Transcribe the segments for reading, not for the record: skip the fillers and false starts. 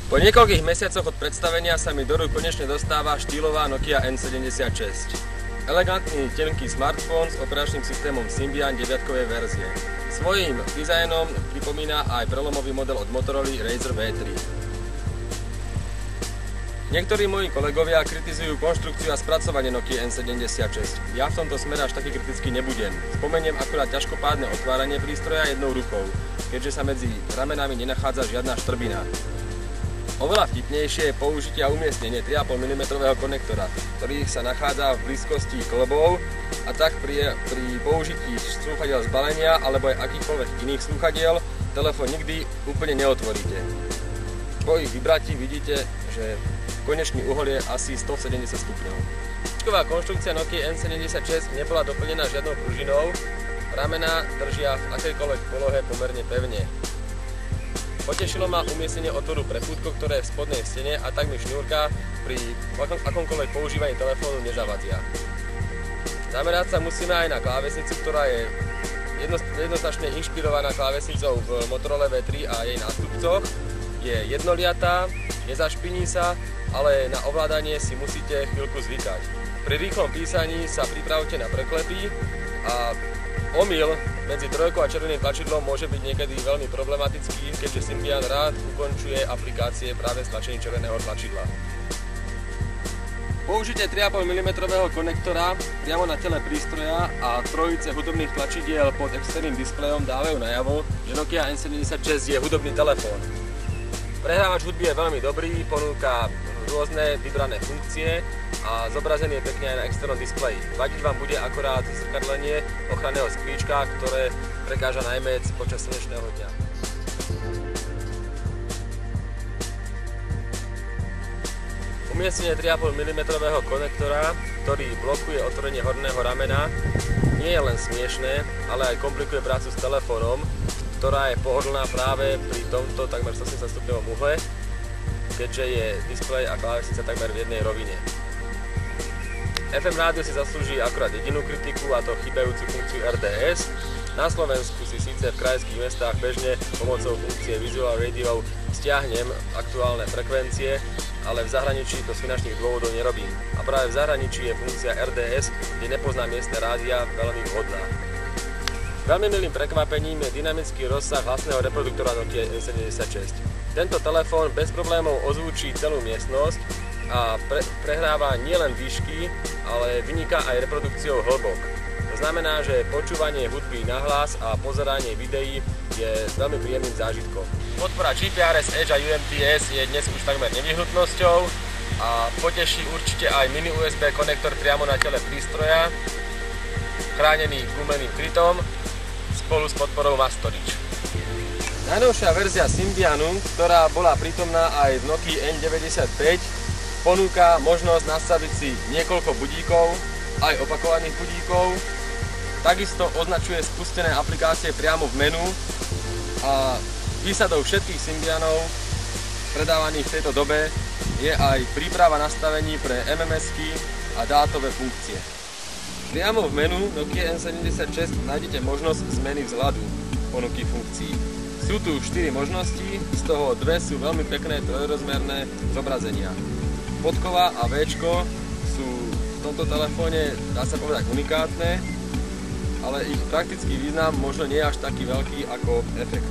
Po niekoľkých mesiacoch od predstavenia sa mi do rúk konečne dostáva štýlová Nokia N76. Elegantný tenký smartfón s operačným systémom Symbian 9-kovej verzie. Svojím dizajnom pripomína aj prelomový model od Motorola Razr V3. Niektorí moji kolegovia kritizujú konštrukciu a spracovanie Nokia N76. Ja v tomto smere až taký kritický nebudem. Spomeniem akurát ťažkopádne otváranie prístroja jednou rukou, keďže sa medzi ramenami nenachádza žiadna štrbina. Oveľa vtipnejšie je použitie a umiestnenie 3,5 mm konektora, ktorý sa nachádza v blízkosti klbov, a tak pri použití slúchadiel z balenia alebo aj akýchkoľvek iných slúchadiel telefón nikdy úplne neotvoríte. Po ich vybratí vidíte, že konečný uhol je asi 170 stupňov. Špičková konštrukcia Nokia N76 nebola doplnená žiadnou pružinou, ramená držia v akejkoľvek polohe pomerne pevne. Potešilo ma umiestnenie otvoru pre pútko, ktoré je v spodnej stene, a tak mi šňúrka pri akomkoľvek používaní telefónu nezavadzia. Zamerať sa musíme aj na klávesnicu, ktorá je jednoznačne inšpirovaná klávesnicou v Motorola V3 a jej nástupcoch. Je jednoliatá, nezašpiní sa, ale na ovládanie si musíte chvíľku zvykať. Pri rýchlom písaní sa pripravte na preklepy a omyl medzi trojkou a červeným tlačidlom môže byť niekedy veľmi problematický, keďže Symbian rád ukončuje aplikácie práve s tlačením červeného tlačidla. Použitie 3,5 mm konektora priamo na tele prístroja a trojice hudobných tlačidiel pod externým displejom dávajú najavo, že Nokia N76 je hudobný telefón. Prehrávač hudby je veľmi dobrý, ponúka rôzne vybrané funkcie a zobrazený je pekne aj na externom displeji. Vadiť vám bude akorát zrkadlenie ochranného sklíčka, ktoré prekáža najmä počas slnečného dňa. Umiestnenie 3,5 mm konektora, ktorý blokuje otvorenie horného ramena, nie je len smiešné, ale aj komplikuje prácu s telefónom, ktorá je pohodlná práve pri tomto takmer 180 stupňovom uhle, keďže je displej a klávesnica takmer v jednej rovine. FM rádio si zaslúži akurát jedinú kritiku, a to chýbajúcu funkciu RDS. Na Slovensku si síce v krajských mestách bežne pomocou funkcie Visual Radio stiahnem aktuálne frekvencie, ale v zahraničí to z finančných dôvodov nerobím. A práve v zahraničí je funkcia RDS, kde nepoznám miestne rádia, veľmi vhodná. Veľmi milým prekvapením je dynamický rozsah hlasného reproduktora Nokia N76. Tento telefón bez problémov ozvučí celú miestnosť a prehráva nielen výšky, ale vyniká aj reprodukciou hĺbok. To znamená, že počúvanie hudby nahlas a pozeranie videí je veľmi príjemným zážitkom. Podpora GPRS, Edge a UMTS je dnes už takmer nevyhnutnosťou a poteší určite aj mini USB konektor priamo na tele prístroja, chránený gumeným krytom spolu s podporou Mastorage. Najnovšia verzia Symbianu, ktorá bola prítomná aj v Nokii N95, ponúka možnosť nastaviť si niekoľko budíkov, aj opakovaných budíkov. Takisto označuje spustené aplikácie priamo v menu a výsadou všetkých Symbianov predávaných v tejto dobe je aj príprava nastavení pre MMS-ky a dátové funkcie. Priamo v menu Nokia N76 nájdete možnosť zmeny vzhľadu ponuky funkcií. Sú tu 4 možnosti, z toho 2 sú veľmi pekné trojrozmerné zobrazenia. Bodková a Včko sú v tomto telefóne, dá sa povedať, unikátne, ale ich praktický význam možno nie je až taký veľký ako efekt.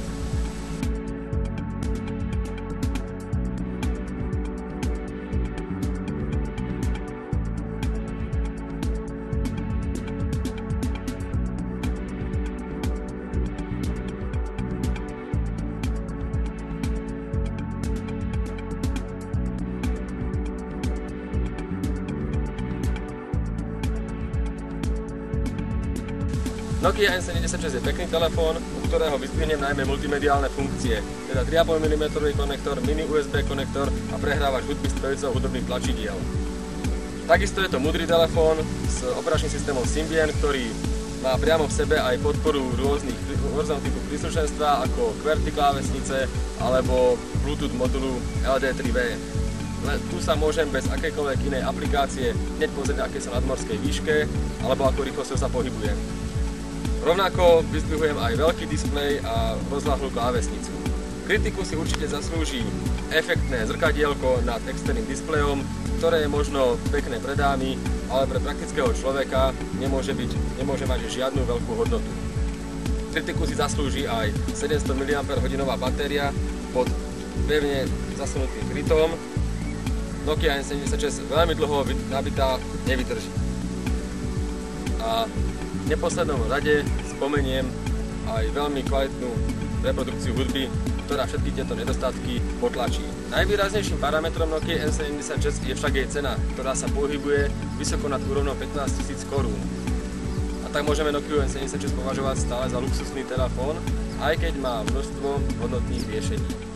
Nokia N76 je pekný telefón, u ktorého vyzdvihnem najmä multimediálne funkcie, teda 3,5 mm konektor, mini USB konektor a prehrávač hudby s trojicou hudobných tlačidiel. Takisto je to múdry telefón s operačným systémom Symbian, ktorý má priamo v sebe aj podporu rôzneho typu príslušenstva ako QWERTY klávesnice alebo Bluetooth modulu LD3V. Tu sa môžem bez akejkoľvek inej aplikácie hneď pozrieť, aké som na nadmorskej výške alebo ako rýchlosťou sa pohybujem. Rovnako vyzdvihujem aj veľký displej a rozľahlú klávesnicu. Kritiku si určite zaslúži efektné zrkadielko nad externým displejom, ktoré je možno pekné pre dámy, ale pre praktického človeka nemôže mať žiadnu veľkú hodnotu. Kritiku si zaslúži aj 700 mAh batéria pod pevne zasunutým krytom. Nokia N76 veľmi dlho nabitá nevydrží. A v neposlednom rade spomeniem aj veľmi kvalitnú reprodukciu hudby, ktorá všetky tieto nedostatky potlačí. Najvýraznejším parametrom Nokia N76 je však jej cena, ktorá sa pohybuje vysoko nad úrovňou 15 000 korún. A tak môžeme Nokia N76 považovať stále za luxusný telefón, aj keď má množstvo hodnotných riešení.